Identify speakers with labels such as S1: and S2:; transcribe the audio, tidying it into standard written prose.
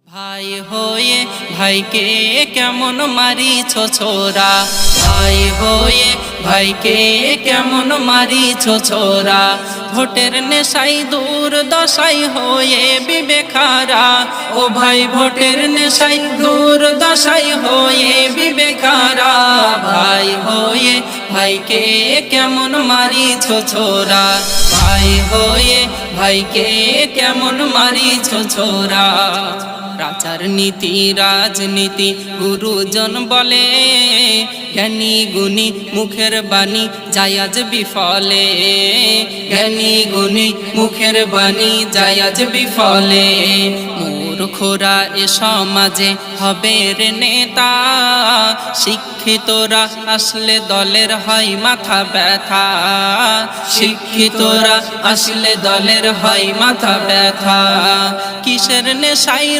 S1: ভাই হয়ে ভাইকে কেমন মারিছ ছোরা, ভাই হয়ে ভাইকে কেমন মারিছ ছোরা। ভোটের নেশাই দুর্দশাই হয়ে বিবেকারা, ও ভাই ভোটের নেশাই দুর্দশাই হয়ে বিবেকারা। ভাই হয়ে ভাইকে কেমন মারিছ ছোরা, ভাই হয়ে ভাইকে কেমন মারিছ ছোরা। রাজার নীতি রাজনীতি গুরুজন বলে, জ্ঞানী গুণী মুখের বাণী যায় আজ বিফলে। জ্ঞানী গুণী মুখের বাণী যায় আজ বিফলে। মূর্খরা এ সমাজে হবে রে নেতা, শিক্ষিতরা আসলে দলের হয় মাথা ব্যথা। শিক্ষিতরা আসলে দলের হয় মাথা ব্যথা। কিসের নেশাই